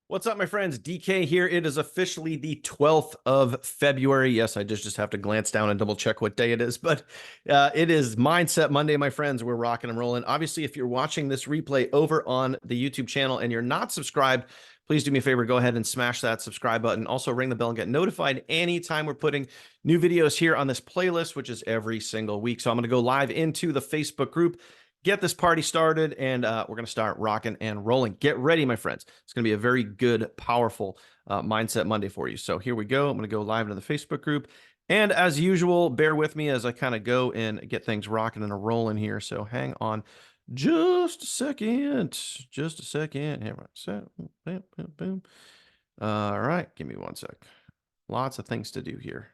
What's up, my friends? DK here. It is officially the 12th of February. Yes, I just have to glance down and double check what day it is, but it is Mindset Monday, my friends. We're rocking and rolling. Obviously, if you're watching this replay over on the YouTube channel and you're not subscribed, please do me a favor, go ahead and smash that subscribe button. Also, ring the bell and get notified anytime we're putting new videos here on this playlist, which is every single week. So I'm going to go live into the Facebook group, get this party started, and we're going to start rocking and rolling. Get ready, my friends. It's going to be a very good, powerful Mindset Monday for you. So here we go. I'm going to go live into the Facebook group. And as usual, bear with me as I kind of go and get things rocking and rolling here. So hang on just a second. Just a second. Here, boom, boom, boom. All right. Give me one sec. Lots of things to do here.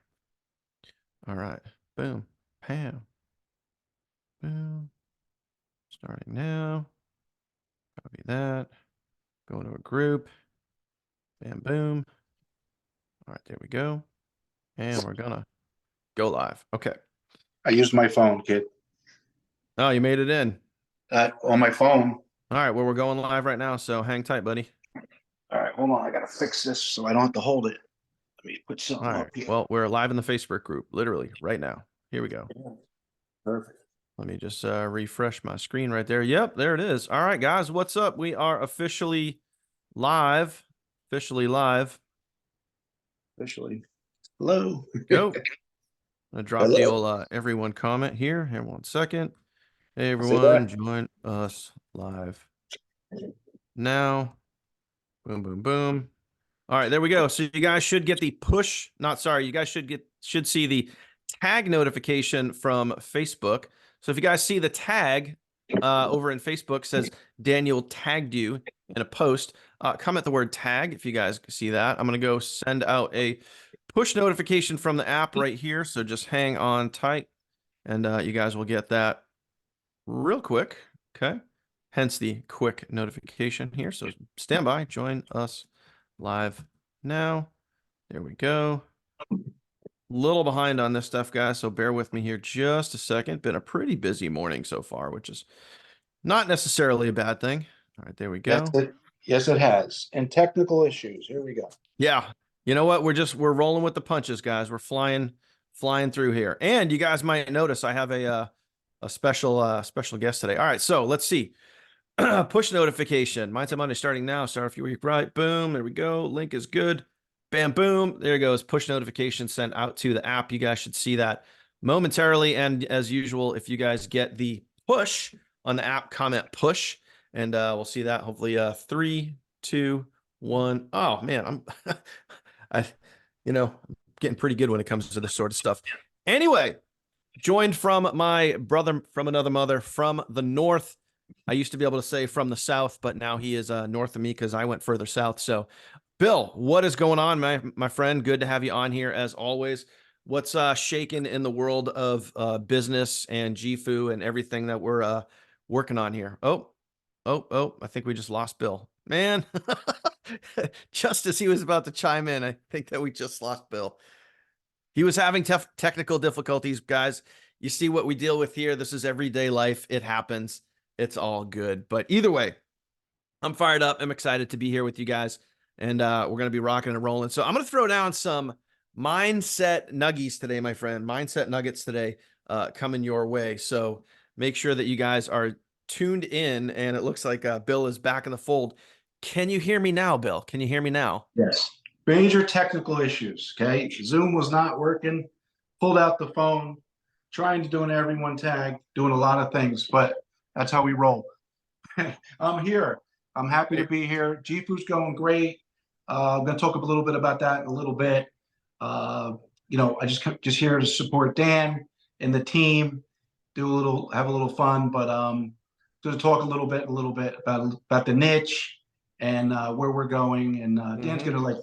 All right. Boom. Pam. Boom. Starting now. Copy that. Go into a group. Bam, boom. All right, there we go. And we're gonna go live. Okay. I used my phone, kid. Oh, you made it in. On my phone. All right, well, we're going live right now, so hang tight, buddy. All right, hold on. I gotta fix this so I don't have to hold it. Let me put something All right. up here. Well, we're live in the Facebook group, literally right now. Here we go. Perfect. Let me just refresh my screen right there. Yep, there it is. All right, guys, what's up? We are officially live. Officially live. Officially. Hello. Go. I'm gonna drop Hello. the old everyone comment here. Here, 1 second. Hey, See everyone, that? join us live now. Boom, boom, boom. All right, there we go. So you guys should get the push, not sorry, you guys should see the tag notification from Facebook. So if you guys see the tag over in Facebook says Daniel tagged you in a post, comment the word tag if you guys see that. I'm going to go send out a push notification from the app right here. So just hang on tight and you guys will get that real quick. Okay. Hence the quick notification here. So stand by, join us live now. There we go. Little behind on this stuff, guys, so bear with me here just a second. Been a pretty busy morning so far, which is not necessarily a bad thing. All right, there we That's go. it. Yes, it has. And technical issues. Here we go. Yeah. You know what? We're rolling with the punches, guys. We're flying through here. And you guys might notice I have a special guest today. All right, so let's see. Push notification. Mindset Monday starting now. Start if you were right. Boom. There we go. Link is good. Bam, boom. There it goes. Push notification sent out to the app. You guys should see that momentarily. And as usual, if you guys get the push on the app, comment push, and we'll see that hopefully 3, 2, 1. Oh man, I'm I getting pretty good when it comes to this sort of stuff. Anyway, joined from my brother from another mother from the north. I used to be able to say from the south, but now he is north of me because I went further south. So, Bill, what is going on, my friend? Good to have you on here as always. What's shaking in the world of business and GFU and everything that we're working on here? Oh, I think we just lost Bill. Man, just as he was about to chime in, I think that we just lost Bill. He was having tough technical difficulties, guys. You see what we deal with here. This is everyday life. It happens. It's all good. But either way, I'm fired up. I'm excited to be here with you guys. And we're going to be rocking and rolling. So I'm going to throw down some mindset nuggies today, my friend. Mindset nuggets today coming your way. So make sure that you guys are tuned in. And it looks like Bill is back in the fold. Can you hear me now, Bill? Can you hear me now? Yes. Major technical issues. Okay. Zoom was not working. Pulled out the phone, trying to do an everyone tag, doing a lot of things, but that's how we roll. I'm here. I'm happy to be here. GFU's going great. I'm going to talk a little bit about that in a little bit. I just here to support Dan and the team, have a little fun, but going to talk a little bit about the niche and where we're going. And Dan's going to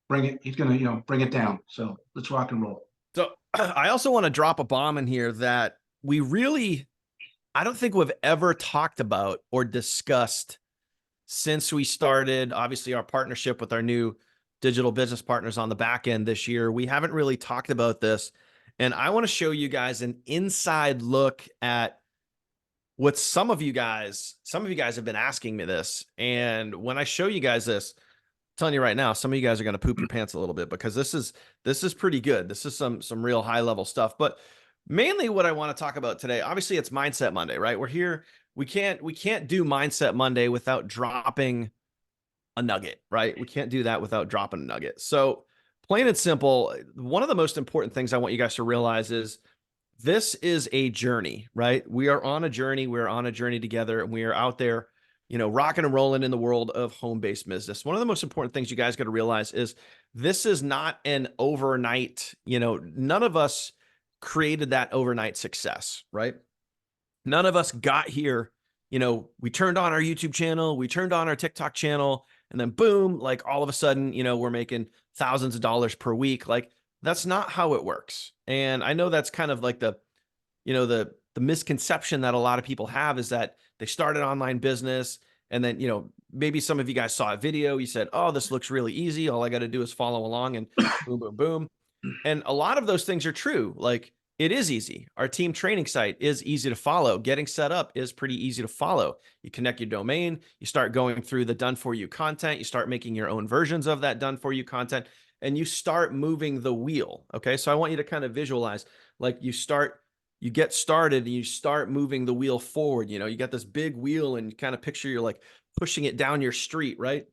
bring it. He's going to bring it down. So let's rock and roll. So I also want to drop a bomb in here that I don't think we've ever talked about or discussed since we started, obviously, our partnership with our new digital business partners on the back end this year. We haven't really talked about this. And I want to show you guys an inside look at what some of you guys have been asking me this. And when I show you guys this, telling you right now, some of you guys are going to poop your pants a little bit, because this is pretty good. This is some real high level stuff. But mainly what I want to talk about today, obviously it's Mindset Monday, right? We're here. We can't do Mindset Monday without dropping a nugget, right? We can't do that without dropping a nugget. So plain and simple, one of the most important things I want you guys to realize is this is a journey, right? We are on a journey. We're on a journey together, and we are out there, rocking and rolling in the world of home-based business. One of the most important things you guys got to realize is this is not an overnight, none of us created that overnight success, right? None of us got here. We turned on our YouTube channel, we turned on our TikTok channel, and then boom, like all of a sudden, we're making thousands of dollars per week. Like that's not how it works. And I know that's kind of like the misconception that a lot of people have, is that they start an online business and then, maybe some of you guys saw a video, you said, oh, this looks really easy. All I got to do is follow along and boom, boom, boom. And a lot of those things are true. Like it is easy. Our team training site is easy to follow. Getting set up is pretty easy to follow. You connect your domain, you start going through the done for you content, you start making your own versions of that done for you content, and you start moving the wheel. Okay. So I want you to kind of visualize, like you get started and you start moving the wheel forward. You got this big wheel and you kind of picture you're like pushing it down your street, right?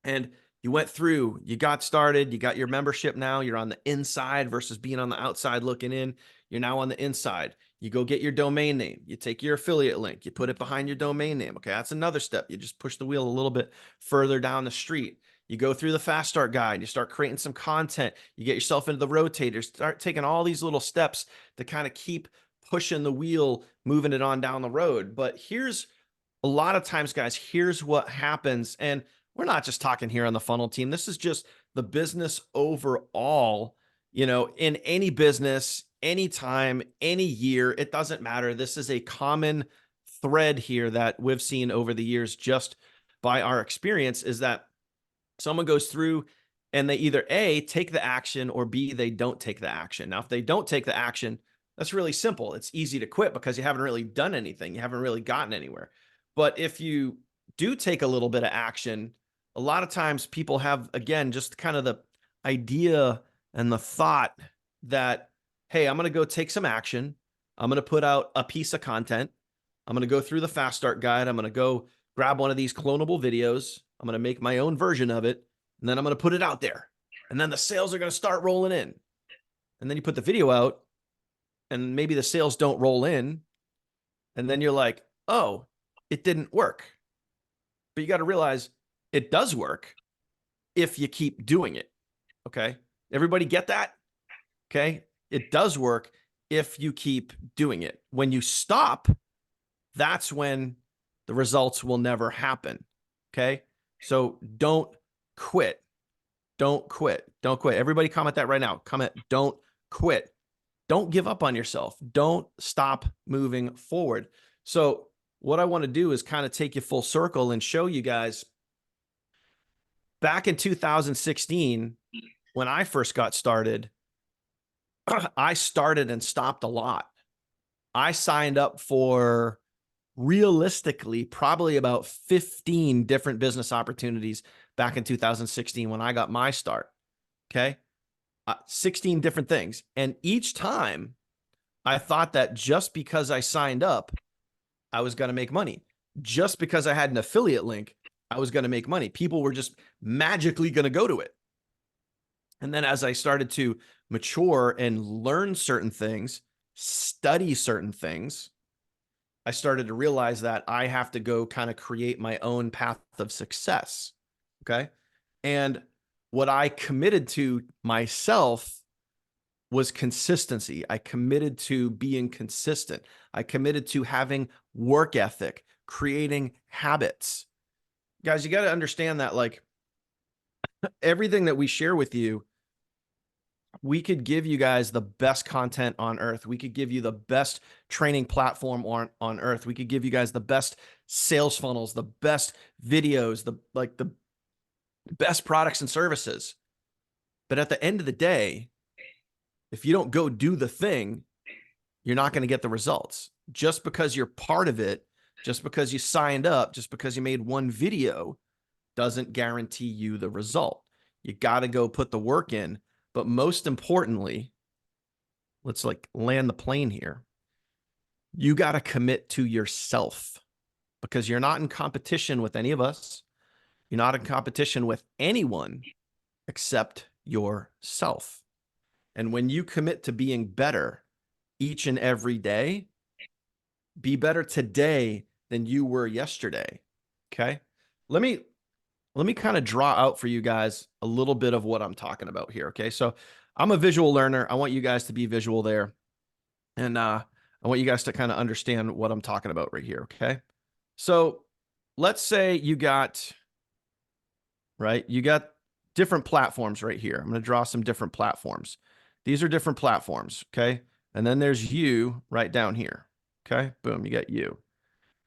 And you went through, you got started, you got your membership. Now you're on the inside versus being on the outside looking in. You're now on the inside. You go get your domain name. You take your affiliate link, you put it behind your domain name. Okay, that's another step. You just push the wheel a little bit further down the street. You go through the fast start guide, you start creating some content, you get yourself into the rotators, start taking all these little steps to kind of keep pushing the wheel, moving it on down the road. But here's a lot of times, guys, here's what happens. And we're not just talking here on the funnel team. This is just the business overall, in any business, anytime, any year, it doesn't matter. This is a common thread here that we've seen over the years just by our experience, is that someone goes through and they either A, take the action, or B, they don't take the action. Now, if they don't take the action, that's really simple. It's easy to quit because you haven't really done anything. You haven't really gotten anywhere. But if you do take a little bit of action, a lot of times people have, again, just kind of the idea and the thought that, hey, I'm going to go take some action. I'm going to put out a piece of content. I'm going to go through the fast start guide. I'm going to go grab one of these clonable videos. I'm going to make my own version of it. And then I'm going to put it out there. And then the sales are going to start rolling in. And then you put the video out and maybe the sales don't roll in. And then you're like, oh, it didn't work. But you got to realize it does work if you keep doing it. Okay. Everybody get that? Okay. It does work if you keep doing it. When you stop, that's when the results will never happen. Okay. So don't quit. Don't quit. Don't quit. Everybody comment that right now. Comment, don't quit. Don't give up on yourself. Don't stop moving forward. So what I want to do is kind of take you full circle and show you guys back in 2016, when I first got started, I started and stopped a lot. I signed up for realistically probably about 15 different business opportunities back in 2016 when I got my start. Okay. 16 different things. And each time I thought that just because I signed up, I was going to make money. Just because I had an affiliate link, I was going to make money. People were just magically going to go to it. And then as I started to mature and learn certain things, study certain things, I started to realize that I have to go kind of create my own path of success. Okay. And what I committed to myself was consistency. I committed to being consistent. I committed to having work ethic, creating habits. Guys, you got to understand that, like, everything that we share with you, we could give you guys the best content on earth. We could give you the best training platform on earth. We could give you guys the best sales funnels, the best videos, the best products and services. But at the end of the day, if you don't go do the thing, you're not going to get the results. Just because you're part of it, just because you signed up, just because you made one video, doesn't guarantee you the result. You got to go put the work in. But most importantly, let's like land the plane here. You got to commit to yourself, because you're not in competition with any of us. You're not in competition with anyone except yourself. And when you commit to being better each and every day, be better today than you were yesterday. Okay. Let me kind of draw out for you guys a little bit of what I'm talking about here. Okay. So I'm a visual learner. I want you guys to be visual there. And I want you guys to kind of understand what I'm talking about right here. Okay. So let's say you got different platforms right here. I'm going to draw some different platforms. These are different platforms. Okay. And then there's you right down here. Okay. Boom. You got you.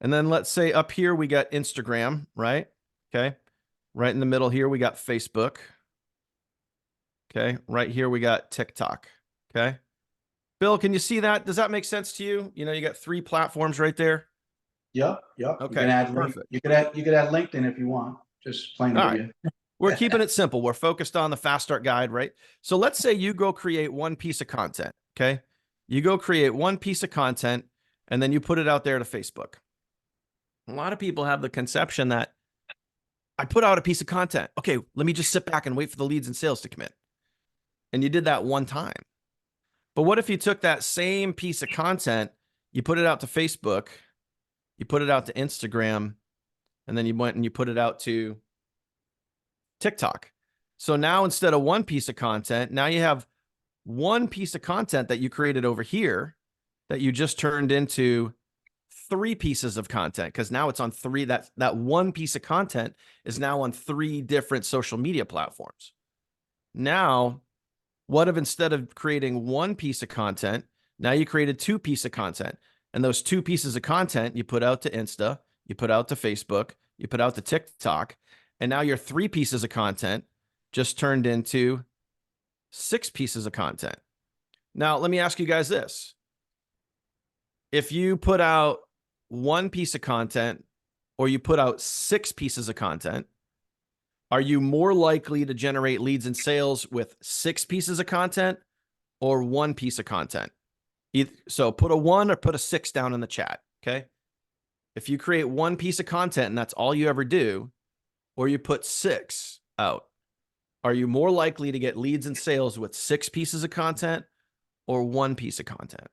And then let's say up here, we got Instagram, right? Okay. Right in the middle here, we got Facebook. Okay. Right here, we got TikTok. Okay. Bill, can you see that? Does that make sense to you? You know, you got 3 platforms right there. Yep. You Okay, can add perfect. you could add LinkedIn if you want. Just plain All with right. you. We're keeping it simple. We're focused on the fast start guide, right? So let's say you go create one piece of content. Okay. You go create one piece of content and then you put it out there to Facebook. A lot of people have the conception that I put out a piece of content. Okay, let me just sit back and wait for the leads and sales to come in. And you did that one time. But what if you took that same piece of content, you put it out to Facebook, you put it out to Instagram, and then you went and you put it out to TikTok. So now instead of one piece of content, now you have one piece of content that you created over here that you just turned into 3 pieces of content, because now it's on 3. That one piece of content is now on 3 different social media platforms. Now, what if instead of creating one piece of content, now you created 2 pieces of content, and those 2 pieces of content you put out to Insta, you put out to Facebook, you put out to TikTok, and now your 3 pieces of content just turned into 6 pieces of content. Now, let me ask you guys this. If you put out one piece of content or you put out 6 pieces of content, are you more likely to generate leads and sales with 6 pieces of content or 1 piece of content? So put a 1 or put a 6 down in the chat. Okay. If you create one piece of content and that's all you ever do, or you put 6 out, are you more likely to get leads and sales with 6 pieces of content or 1 piece of content?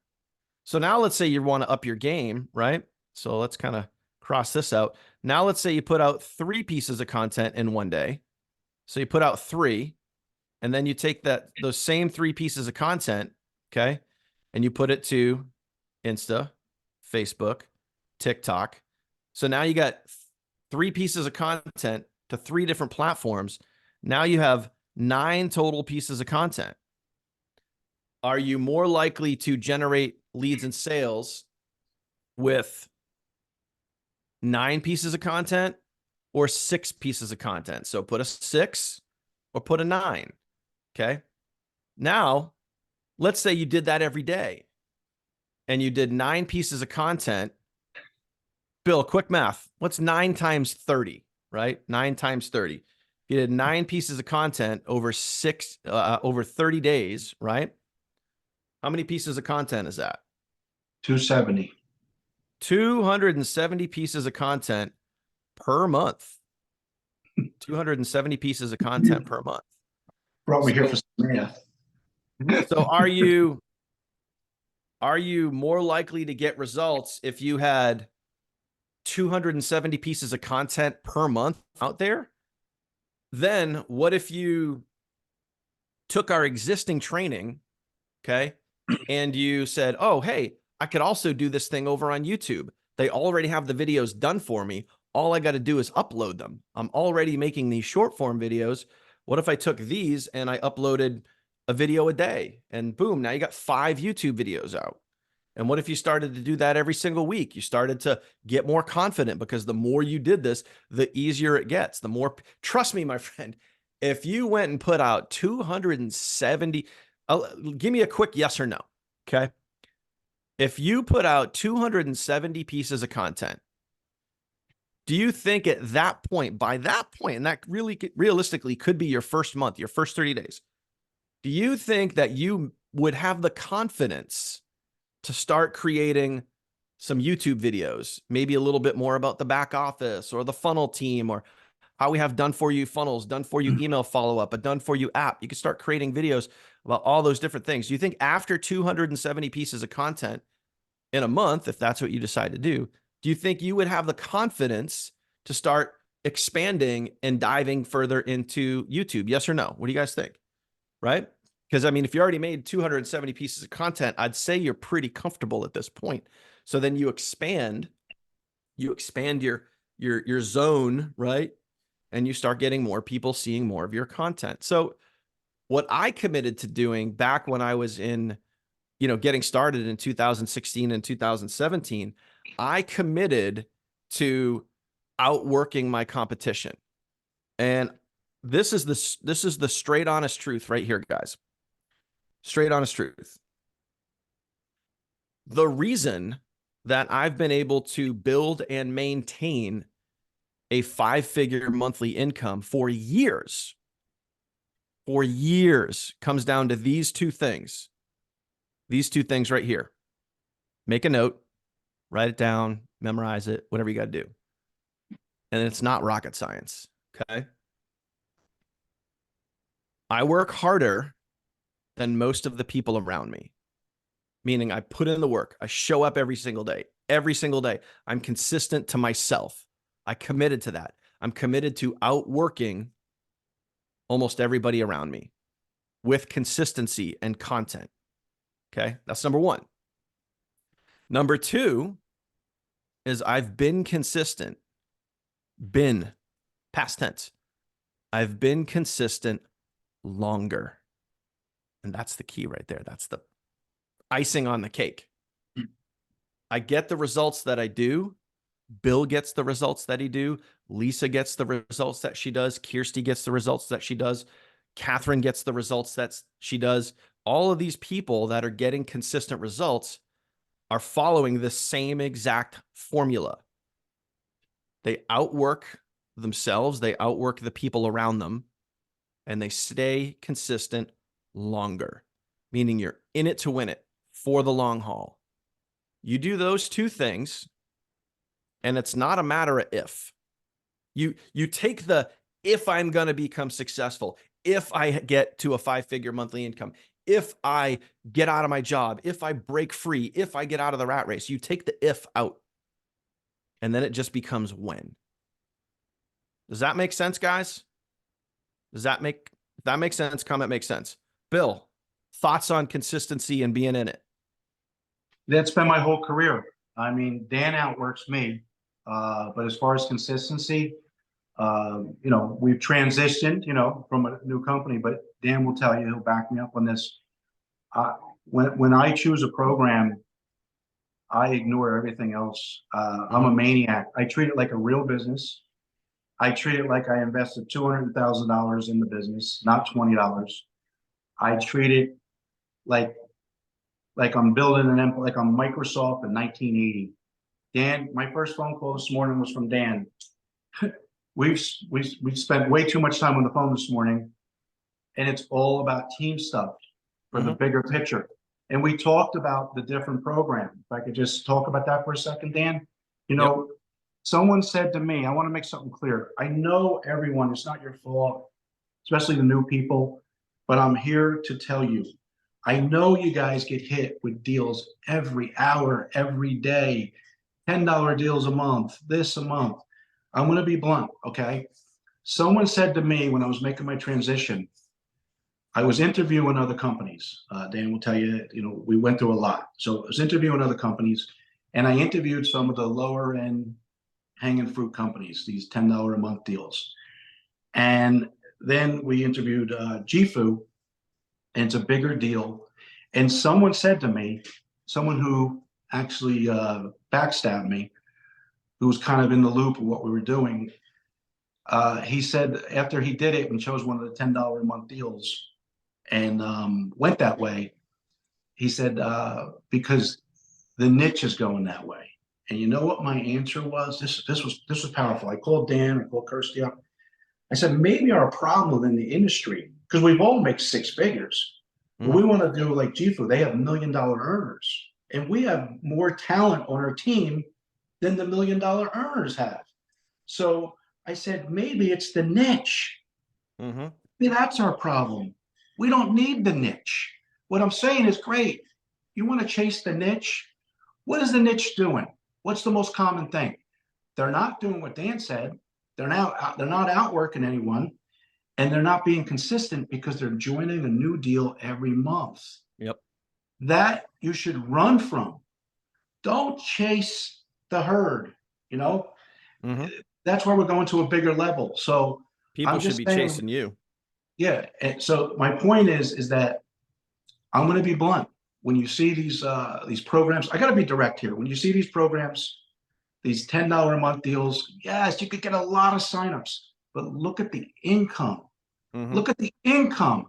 So now let's say you want to up your game, right? So let's kind of cross this out. Now let's say you put out 3 pieces of content in one day. So you put out 3, and then you take those same 3 pieces of content, okay, and you put it to Insta, Facebook, TikTok. So now you got 3 pieces of content to 3 different platforms. Now you have 9 total pieces of content. Are you more likely to generate leads and sales with 9 pieces of content or 6 pieces of content? So put a 6 or put a 9. Okay. Now, let's say you did that every day and you did 9 pieces of content. Bill, quick math. What's 9 times 30, right? 9 times 30. You did 9 pieces of content over 30 days, right? How many pieces of content is that? 270. 270 pieces of content per month. 270 pieces of content per month. Brought me here for some math. So are you more likely to get results if you had 270 pieces of content per month out there? Then what if you took our existing training, okay, and you said, oh, hey, I could also do this thing over on YouTube. They already have the videos done for me. All I got to do is upload them. I'm already making these short form videos. What if I took these and I uploaded a video a day, and boom, now you got 5 YouTube videos out? And what if you started to do that every single week? You started to get more confident, because the more you did this, the easier it gets. The more, trust me, my friend, if you went and put out 270, give me a quick yes or no. Okay. If you put out 270 pieces of content Do you think at that point, by that point, and that really realistically could be your first month, your first 30 days, do you think that you would have the confidence to start creating some YouTube videos, maybe a little bit more about the back office or the funnel team, or how we have done for you funnels, done for you email follow-up, a done for you app? You can start creating videos about all those different things. Do you think after 270 pieces of content in a month, if that's what you decide to do you think you would have the confidence to start expanding and diving further into YouTube? Yes or no? What do you guys think? Right? Because I mean, if you already made 270 pieces of content, I'd say you're pretty comfortable at this point. So then you expand your zone, right? And you start getting more people seeing more of your content. So what I committed to doing back when I was in, getting started in 2016 and 2017, I committed to outworking my competition. And this is the straight honest truth right here, guys. Straight honest truth. The reason that I've been able to build and maintain a 5-figure monthly income for years comes down to these two things. These two things right here. Make a note, write it down, memorize it, whatever you got to do. And it's not rocket science, okay? I work harder than most of the people around me, meaning I put in the work. I show up every single day. Every single day. I'm consistent to myself. I committed to that. I'm committed to outworking almost everybody around me with consistency and content. Okay, that's number one. Number two is I've been consistent. Been, past tense. I've been consistent longer. And that's the key right there. That's the icing on the cake. I get the results that I do. Bill gets the results that he do. Lisa gets the results that she does. Kirsty gets the results that she does. Catherine gets the results that she does. All of these people that are getting consistent results are following the same exact formula. They outwork themselves. They outwork the people around them, and they stay consistent longer, meaning you're in it to win it for the long haul. You do those two things, and it's not a matter of if. You take the if I'm going to become successful, if I get to a 5-figure monthly income, if I get out of my job, if I break free, if I get out of the rat race, you take the if out, and then it just becomes when. Does that make sense, guys? If that makes sense, comment makes sense. Bill, thoughts on consistency and being in it? That's been my whole career. I mean, Dan outworks me, but as far as consistency, we've transitioned, from a new company, but Dan will tell you, he'll back me up on this. When I choose a program, I ignore everything else. I'm a maniac. I treat it like a real business. I treat it like I invested $200,000 in the business, not $20. I treat it like I'm building an empire, like I'm Microsoft in 1980. Dan, my first phone call this morning was from Dan. We've spent way too much time on the phone this morning, and it's all about team stuff for the bigger picture. And we talked about the different programs. If I could just talk about that for a second, Dan. Someone said to me, I want to make something clear. I know everyone, it's not your fault, especially the new people, but I'm here to tell you, I know you guys get hit with deals every hour, every day, $10 deals a month, this a month. I'm going to be blunt, okay? Someone said to me when I was making my transition, I was interviewing other companies. Dan will tell you, we went through a lot. So I was interviewing other companies, and I interviewed some of the lower end hanging fruit companies, these $10 a month deals. And then we interviewed GFU, and it's a bigger deal. And someone said to me, someone who actually backstabbed me, who was kind of in the loop of what we were doing, he said after he did it and chose one of the $10 a month deals and went that way, he said, because the niche is going that way. And you know what my answer was? This was powerful. I called Dan, I called Kirsty up. I said, maybe our problem in the industry, because we've all make six figures, but we want to do like GFU, they have $1 million earners. And we have more talent on our team than the $1 million earners have. So I said, maybe it's the niche. Mm-hmm. Maybe that's our problem. We don't need the niche. What I'm saying is great. You want to chase the niche? What is the niche doing? What's the most common thing? They're not doing what Dan said. They're not outworking anyone, and they're not being consistent because they're joining a new deal every month. Yep. That you should run from. Don't chase the herd. You know, Mm-hmm. that's where we're going to a bigger level. So People I'm should just be saying, chasing you. yeah. And so my point is that I'm going to be blunt. When you see these programs, I got to be direct here. When you see these programs, these $10 a month deals, yes, you could get a lot of signups, but look at the income. Mm-hmm. Look at the income.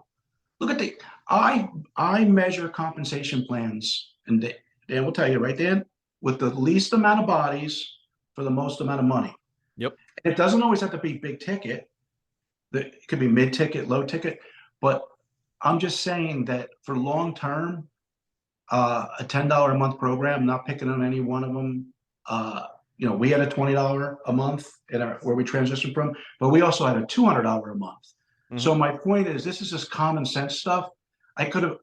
Look at the I measure compensation plans, and Dan will tell you, right, Dan, with the least amount of bodies for the most amount of money. Yep. It doesn't always have to be big ticket. It could be mid ticket, low ticket, but I'm just saying that for long term, a $10 a month program, not picking on any one of them. We had a $20 a month where we transitioned from, but we also had a $200 a month. Mm-hmm. So my point is, this is just common sense stuff. I could have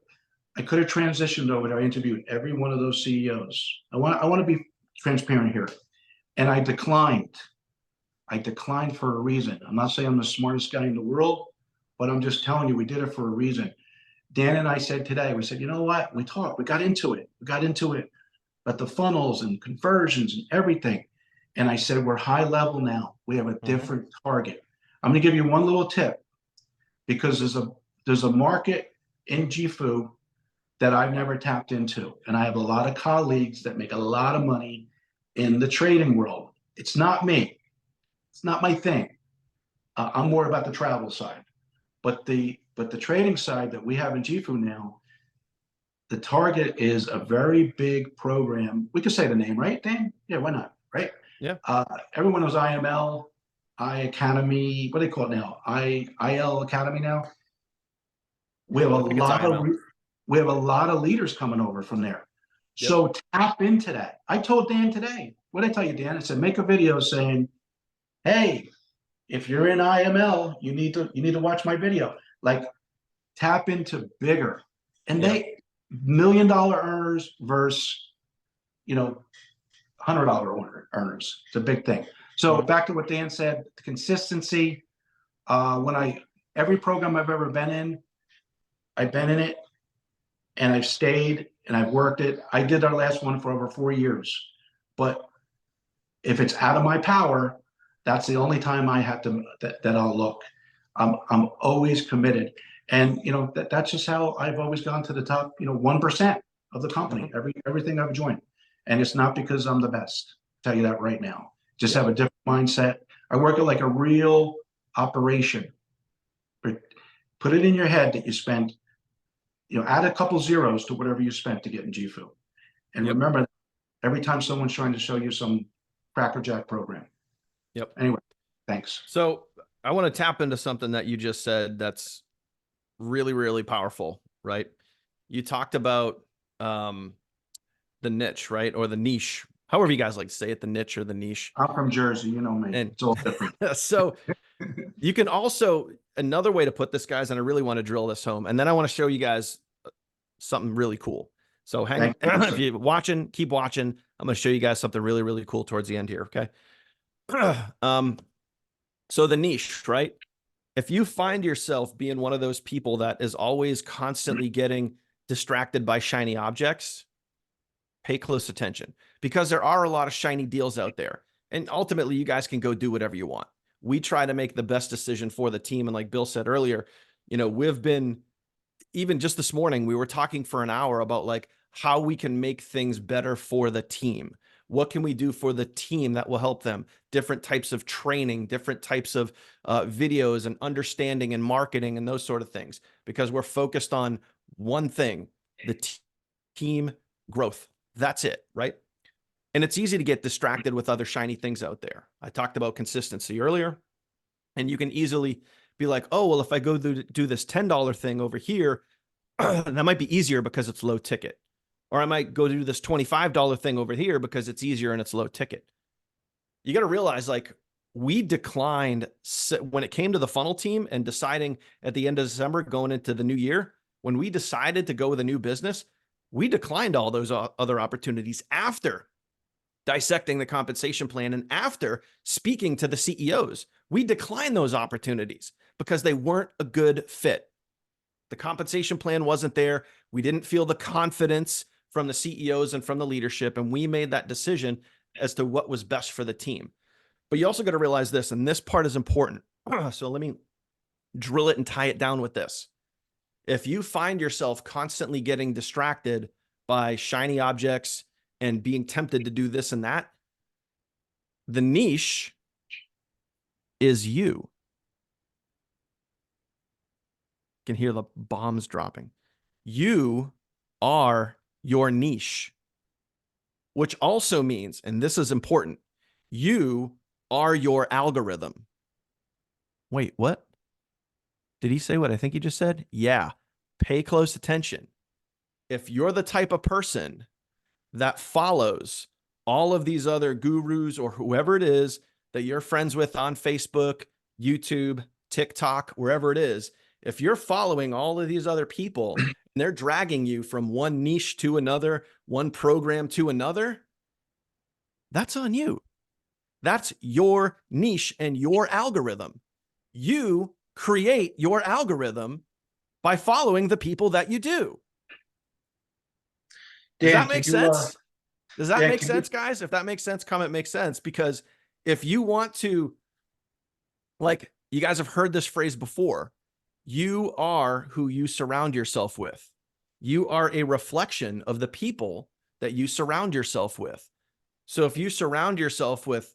transitioned over there. I interviewed every one of those CEOs. I want to be transparent here, and I declined. I declined for a reason. I'm not saying I'm the smartest guy in the world, but I'm just telling you, we did it for a reason. Dan and I said today, we said, you know what? We talked, we got into it. But the funnels and conversions and everything. And I said, we're high level now. We have a different target. I'm going to give you one little tip, because there's a market in GFU that I've never tapped into. And I have a lot of colleagues that make a lot of money in the trading world. It's not me. It's not my thing. I'm more about the travel side. But the trading side that we have in GFU now, the target is a very big program. We could say the name, right, Dan? Yeah, why not? Right? Yeah. Everyone knows IML, I Academy. What do they call it now? IL Academy now. We have a I think it's lot of IML. we have a lot of leaders coming over from there. Yep. So tap into that. I told Dan today. What did I tell you, Dan? I said, make a video saying, hey, if you're in IML, you need to watch my video. Like, tap into bigger. And they $1 million earners versus, $100 earners. It's a big thing. So back to what Dan said, the consistency. Every program I've ever been in, I've been in it, and I've stayed and I've worked it. I did our last one for over 4 years, but if it's out of my power, that's the only time I have to that I'll look. I'm always committed, and that's just how I've always gone to the top. 1% of the company, everything I've joined, and it's not because I'm the best. I'll tell you that right now. Just have a different mindset. I work it like a real operation. Put it in your head that you spent. Add a couple zeros to whatever you spent to get in GFU, and remember, every time someone's trying to show you some crackerjack program. Yep. Anyway, thanks. So I want to tap into something that you just said that's really, really powerful, right? You talked about the niche, right? Or the niche, however you guys like to say it, the niche or the niche. I'm from Jersey, you know me. And it's all different. So you can also, another way to put this, guys, and I really want to drill this home, and then I want to show you guys something really cool. So hang on. If you're watching, keep watching. I'm going to show you guys something really, really cool towards the end here. Okay. So the niche, right? If you find yourself being one of those people that is always constantly getting distracted by shiny objects, pay close attention, because there are a lot of shiny deals out there. And ultimately, you guys can go do whatever you want. We try to make the best decision for the team. And like Bill said earlier, we've been, even just this morning, we were talking for an hour about like how we can make things better for the team. What can we do for the team that will help them? Different types of training, different types of videos and understanding and marketing and those sort of things, because we're focused on one thing, the team growth. That's it, right? And it's easy to get distracted with other shiny things out there. I talked about consistency earlier, and you can easily be like, oh, well, if I go do this $10 thing over here, that might be easier because it's low ticket. Or I might go do this $25 thing over here because it's easier and it's low ticket. You got to realize, like, we declined when it came to the funnel team and deciding at the end of December going into the new year, when we decided to go with a new business, we declined all those other opportunities after dissecting the compensation plan and after speaking to the CEOs. We declined those opportunities because they weren't a good fit. The compensation plan wasn't there. We didn't feel the confidence from the CEOs and from the leadership, and we made that decision as to what was best for the team. But you also got to realize this, and this part is important. So let me drill it and tie it down with this. If you find yourself constantly getting distracted by shiny objects and being tempted to do this and that, the niche is you. You can hear the bombs dropping. You are your niche, which also means, and this is important, you are your algorithm. Wait, what? Did he say what I think he just said? Yeah. Pay close attention. If you're the type of person that follows all of these other gurus or whoever it is that you're friends with on Facebook, YouTube, TikTok, wherever it is, if you're following all of these other people and they're dragging you from one niche to another, one program to another, that's on you. That's your niche and your algorithm. You create your algorithm by following the people that you do. Does Dan, that make sense? Does that Dan, make sense, guys? If that makes sense, comment makes sense. Because if you want to, like, you guys have heard this phrase before, you are who you surround yourself with. You are a reflection of the people that you surround yourself with. So if you surround yourself with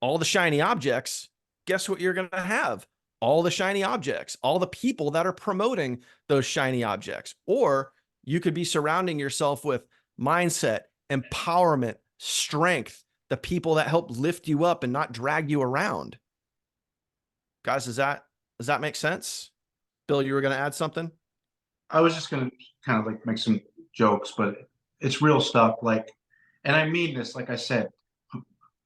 all the shiny objects, guess what you're going to have? All the shiny objects, all the people that are promoting those shiny objects. Or you could be surrounding yourself with mindset, empowerment, strength, the people that help lift you up and not drag you around. Guys, does that make sense? Bill, you were going to add something? I was just going to kind of like make some jokes, but it's real stuff. Like, and I mean this, like I said,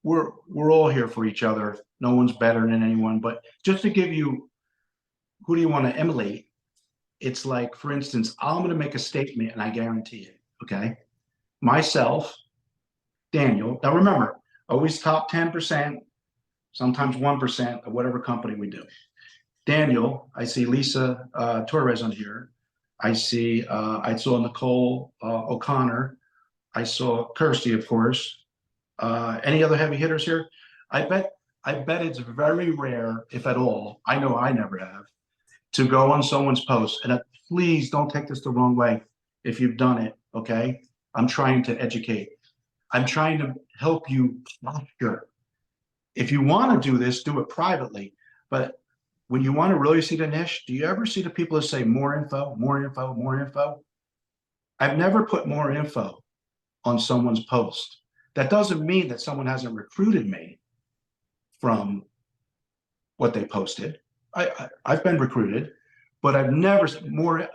we're all here for each other. No one's better than anyone. But just to give you, who do you want to emulate? It's like, for instance, I'm going to make a statement, and I guarantee it. Okay, myself, Daniel. Now remember, always top 10%, sometimes 1% of whatever company we do. Daniel, I see Lisa Torres on here. I saw Nicole O'Connor. I saw Kirsty, of course. Any other heavy hitters here? I bet it's very rare, if at all. I know I never have, to go on someone's post. And please don't take this the wrong way if you've done it, okay? I'm trying to educate. I'm trying to help you posture. If you want to do this, do it privately. But when you want to really see the niche, do you ever see the people that say more info, more info, more info? I've never put more info on someone's post. That doesn't mean that someone hasn't recruited me from what they posted. I've been recruited, but I've never more.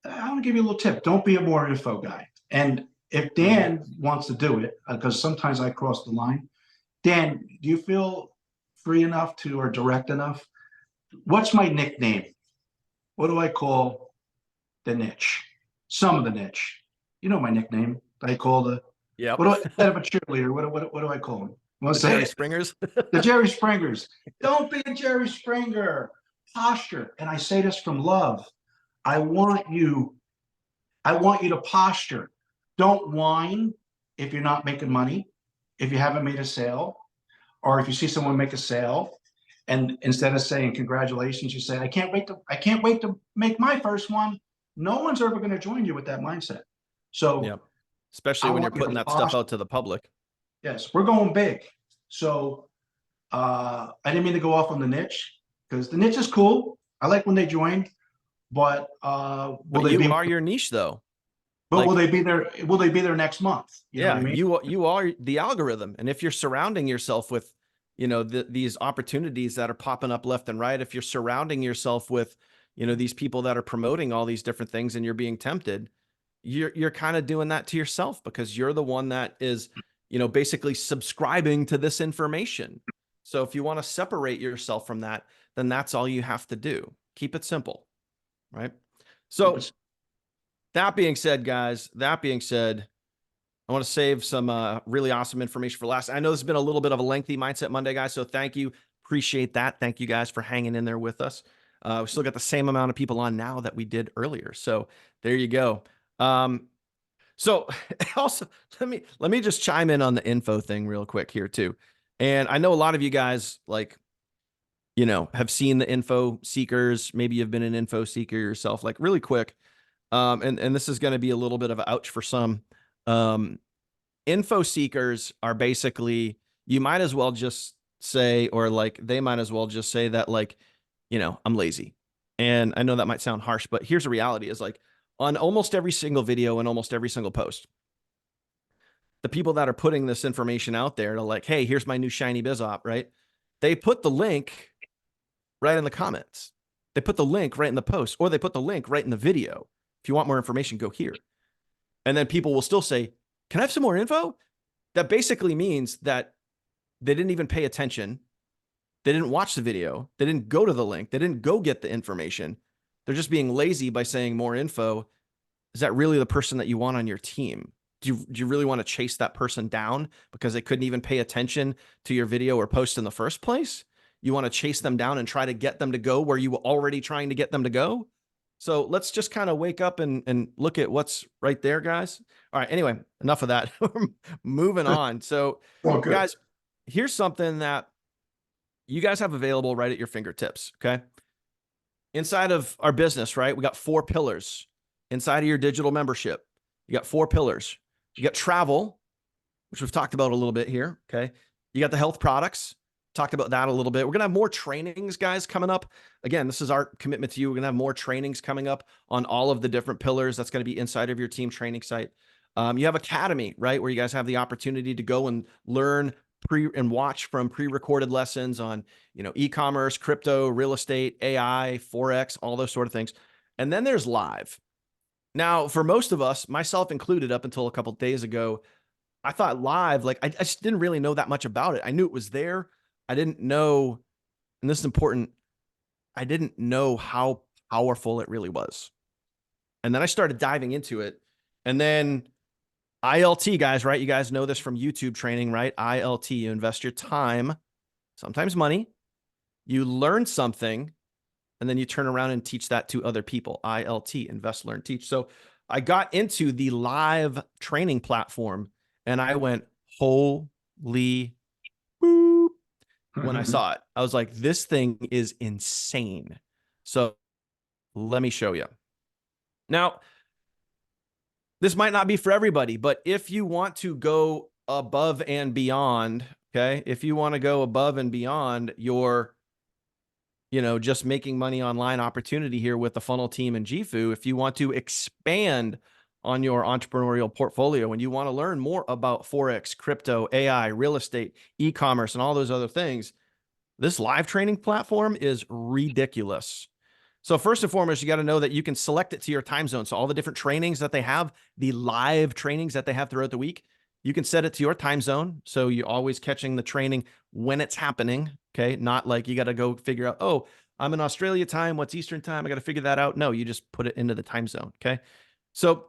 I want to give you a little tip. Don't be a more info guy. And if Dan wants to do it, because sometimes I cross the line, Dan, do you feel free enough to, or direct enough? What's my nickname? What do I call the niche? Some of the niche. You know my nickname. I call the, Yep. what do I, instead of a cheerleader, what do I call them? The Jerry Springers? The Jerry Springers. Don't be a Jerry Springer. Posture. And I say this from love. I want you to posture. Don't whine if you're not making money, if you haven't made a sale, or if you see someone make a sale, and instead of saying congratulations, you say, I can't wait to make my first one. No one's ever going to join you with that mindset. So yep. Especially when you're putting that stuff out to the public. Yes, we're going big. So I didn't mean to go off on the niche, because the niche is cool. I like when they join, but But you are your niche, though. But will Like, they be there? Will they be there next month? You know what I yeah, mean? you are the algorithm. And if you're surrounding yourself with, these opportunities that are popping up left and right, if you're surrounding yourself with, these people that are promoting all these different things and you're being tempted, you're kind of doing that to yourself because you're the one that is, basically subscribing to this information. So if you want to separate yourself from that, then that's all you have to do. Keep it simple, right? So that being said, guys, I want to save some really awesome information for last. I know this has been a little bit of a lengthy Mindset Monday, guys. So thank you. Appreciate that. Thank you guys for hanging in there with us. We still got the same amount of people on now that we did earlier. So there you go. So also let me just chime in on the info thing real quick here too. And I know a lot of you guys have seen the info seekers. Maybe you've been an info seeker yourself, like really quick. And this is going to be a little bit of an ouch for some. Info seekers are basically, you might as well just say, or like they might as well just say that, like, I'm lazy. And I know that might sound harsh, but here's the reality is, like, on almost every single video and almost every single post, the people that are putting this information out there to, like, hey, here's my new shiny biz op, right? They put the link right in the comments. They put the link right in the post, or they put the link right in the video. If you want more information, go here. And then people will still say, can I have some more info? That basically means that they didn't even pay attention. They didn't watch the video. They didn't go to the link. They didn't go get the information. They're just being lazy by saying more info. Is that really the person that you want on your team? Do you really want to chase that person down because they couldn't even pay attention to your video or post in the first place? You want to chase them down and try to get them to go where you were already trying to get them to go? So let's just kind of wake up and look at what's right there, guys. All right. Anyway, enough of that. Moving on. So, Well, good. guys, here's something that you guys have available right at your fingertips. Okay. Inside of our business, right? We got 4 pillars inside of your digital membership. You got 4 pillars. You got travel, which we've talked about a little bit here. Okay. You got the health products. Talked about that a little bit. We're going to have more trainings, guys, coming up. Again, this is our commitment to you. We're going to have more trainings coming up on all of the different pillars. That's going to be inside of your team training site. You have Academy, right, where you guys have the opportunity to go and learn and watch from pre-recorded lessons on, e-commerce, crypto, real estate, AI, Forex, all those sort of things. And then there's live. Now, for most of us, myself included, up until a couple of days ago, I thought live, like, I just didn't really know that much about it. I knew it was there. I didn't know, and this is important, I didn't know how powerful it really was. And then I started diving into it. And then ILT, guys, right? You guys know this from YouTube training, right? ILT, you invest your time, sometimes money, you learn something, and then you turn around and teach that to other people. ILT, invest, learn, teach. So I got into the live training platform and I went, holy boop. When I saw it, I was like, this thing is insane. So let me show you. Now, this might not be for everybody, but if you want to go above and beyond, okay, if you want to go above and beyond your, just making money online opportunity here with the funnel team and GFU, if you want to expand on your entrepreneurial portfolio and you want to learn more about Forex, crypto, AI, real estate, e-commerce, and all those other things, this live training platform is ridiculous. So first and foremost, you got to know that you can select it to your time zone. So all the different trainings that they have, the live trainings that they have throughout the week, you can set it to your time zone. So you're always catching the training when it's happening. Okay. Not like you got to go figure out, oh, I'm in Australia time. What's Eastern time? I got to figure that out. No, you just put it into the time zone. Okay. So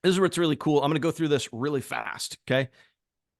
this is what's really cool. I'm going to go through this really fast. Okay.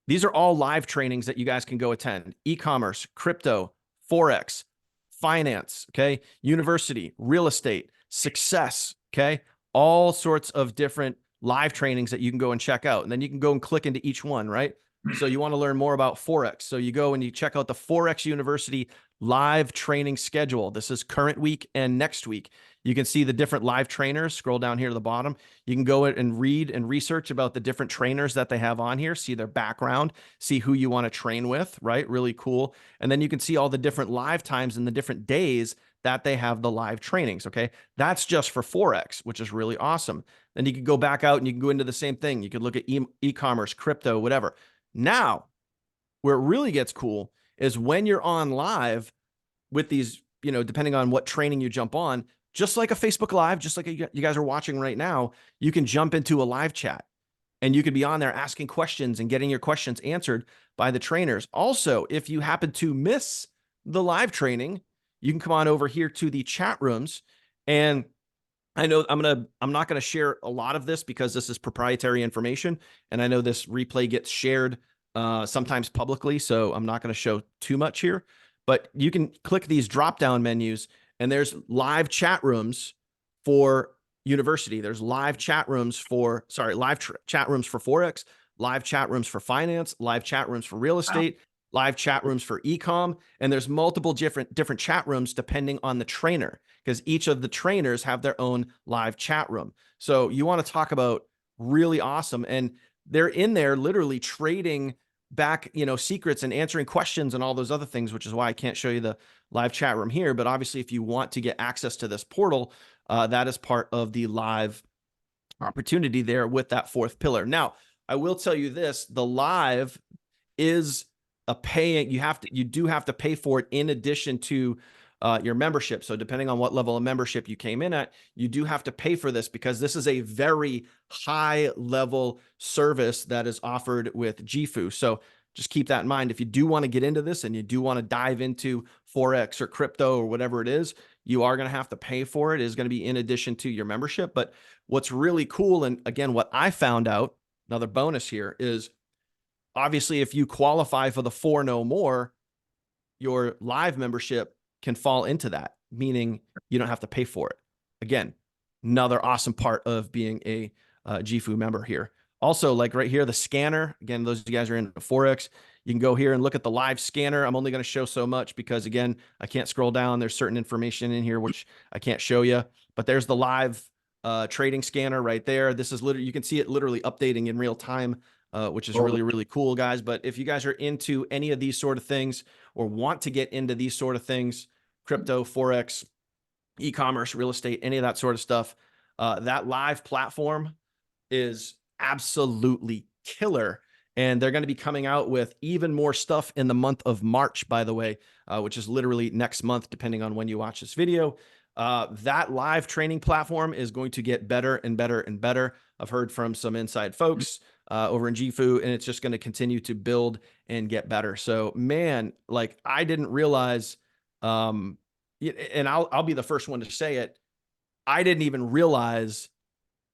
These are all live trainings that you guys can go attend. E-commerce, crypto, Forex, finance, okay? University, real estate, success, okay? All sorts of different live trainings that you can go and check out. And then you can go and click into each one, right? So you want to learn more about Forex. So you go and you check out the Forex University live training schedule. This is current week and next week. You can see the different live trainers. Scroll down here to the bottom. You can go and read and research about the different trainers that they have on here, see their background, see who you want to train with, right? Really cool. And then you can see all the different live times and the different days that they have the live trainings, okay? That's just for Forex, which is really awesome. Then you could go back out and you can go into the same thing. You could look at e-commerce, crypto, whatever. Now, where it really gets cool is when you're on live with these, depending on what training you jump on, just like a Facebook Live, just like you guys are watching right now, you can jump into a live chat and you could be on there asking questions and getting your questions answered by the trainers. Also, if you happen to miss the live training, you can come on over here to the chat rooms. And I know I'm not gonna share a lot of this because this is proprietary information, and I know this replay gets shared sometimes publicly, so I'm not gonna show too much here. But you can click these drop down menus, and there's live chat rooms for university. There's live chat rooms for chat rooms for Forex, live chat rooms for finance, live chat rooms for real Wow. estate, live chat rooms for ecom, and there's multiple different chat rooms depending on the trainer, because each of the trainers have their own live chat room. So you want to talk about really awesome, and they're in there literally trading back, secrets and answering questions and all those other things, which is why I can't show you the live chat room here. But obviously, if you want to get access to this portal, that is part of the live opportunity there with that fourth pillar. Now, I will tell you this: the live is a paying. You do have to pay for it in addition to your membership. So depending on what level of membership you came in at, you do have to pay for this because this is a very high level service that is offered with GFU. So just keep that in mind. If you do want to get into this and you do want to dive into Forex or crypto or whatever it is, you are going to have to pay for it. It is going to be in addition to your membership. But what's really cool, and again, what I found out, another bonus here, is obviously if you qualify for the 4 no more, your live membership can fall into that, meaning you don't have to pay for it. Again, another awesome part of being a GFU member here. Also, like right here, the scanner. Again, those of you guys are in Forex, you can go here and look at the live scanner. I'm only going to show so much because, again, I can't scroll down. There's certain information in here which I can't show you. But there's the live trading scanner right there. This is literally, you can see it literally updating in real time, which is really, really cool, guys. But if you guys are into any of these sort of things or want to get into these sort of things, crypto, Forex, e-commerce, real estate, any of that sort of stuff, that live platform is absolutely killer. And they're going to be coming out with even more stuff in the month of March, by the way, which is literally next month, depending on when you watch this video. That live training platform is going to get better and better and better. I've heard from some inside folks over in GFU, and it's just going to continue to build and get better. So, man, like I didn't realize, and I'll be the first one to say it, I didn't even realize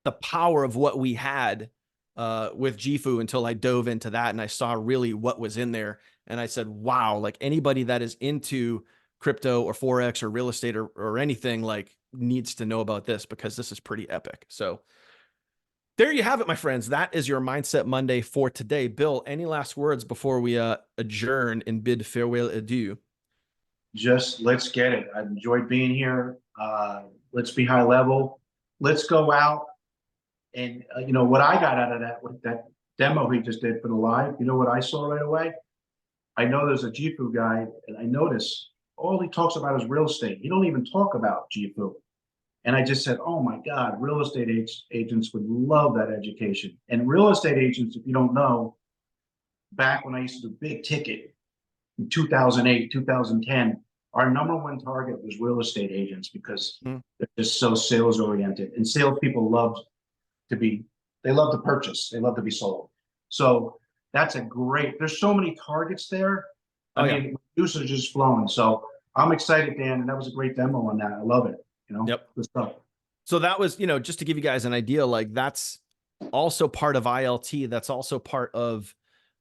the power of what we had with GFU until I dove into that and I saw really what was in there. And I said, wow, like anybody that is into crypto or Forex or real estate or anything like needs to know about this because this is pretty epic. So there you have it, my friends. That is your Mindset Monday for today. Bill, any last words before we adjourn and bid farewell adieu? Just let's get it. I've enjoyed being here. Let's be high level. Let's go out and what I got out of that demo he just did for the live. You know what I saw right away? I know there's a GFU guy, and I notice all he talks about is real estate. He don't even talk about GFU. And I just said, oh my God, real estate agents would love that education. And real estate agents, if you don't know, back when I used to do big ticket in 2008, 2010, our number one target was real estate agents because they're just so sales oriented. And salespeople they love to purchase, they love to be sold. So that's there's so many targets there. I mean, usage is flowing. So I'm excited, Dan, and that was a great demo on that. I love it. Yep. Good stuff. So that was, just to give you guys an idea, like that's also part of ILT. That's also part of,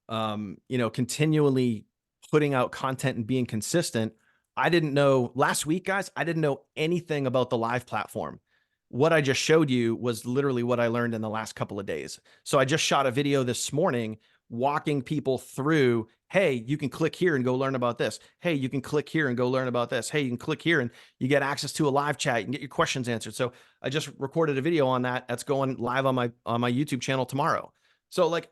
continually putting out content and being consistent. I didn't know last week, guys, I didn't know anything about the live platform. What I just showed you was literally what I learned in the last couple of days. So I just shot a video this morning walking people through, hey, you can click here and go learn about this. Hey, you can click here and go learn about this. Hey, you can click here and you get access to a live chat. You can get your questions answered. So I just recorded a video on that. That's going live on my YouTube channel tomorrow. So like,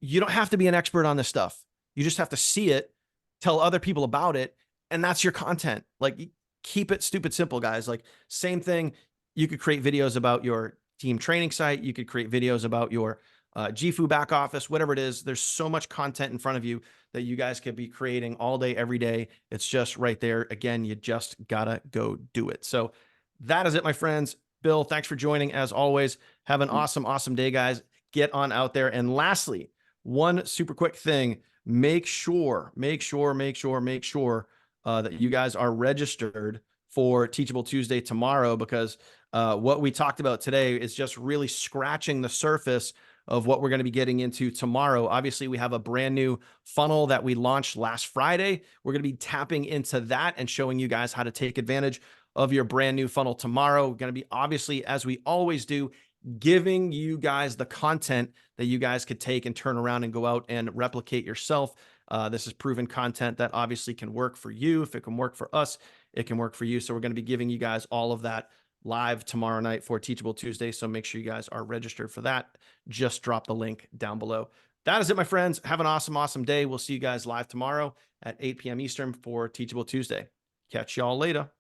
you don't have to be an expert on this stuff. You just have to see it, tell other people about it, and that's your content. Like, keep it stupid simple, guys. Like, same thing. You could create videos about your team training site. You could create videos about your GFU back office, whatever it is. There's so much content in front of you that you guys could be creating all day, every day. It's just right there. Again, you just gotta go do it. So that is it, my friends. Bill, thanks for joining as always. Have an awesome, awesome day, guys. Get on out there. And lastly, one super quick thing, make sure that you guys are registered for Teachable Tuesday tomorrow, because what we talked about today is just really scratching the surface of what we're going to be getting into tomorrow. Obviously, we have a brand new funnel that we launched last Friday. We're going to be tapping into that and showing you guys how to take advantage of your brand new funnel tomorrow. We're going to be, obviously, as we always do, giving you guys the content that you guys could take and turn around and go out and replicate yourself. This is proven content that obviously can work for you. If it can work for us, it can work for you. So we're going to be giving you guys all of that live tomorrow night for Teachable Tuesday. So make sure you guys are registered for that. Just drop the link down below. That is it, my friends. Have an awesome, awesome day. We'll see you guys live tomorrow at 8 p.m. Eastern for Teachable Tuesday. Catch y'all later.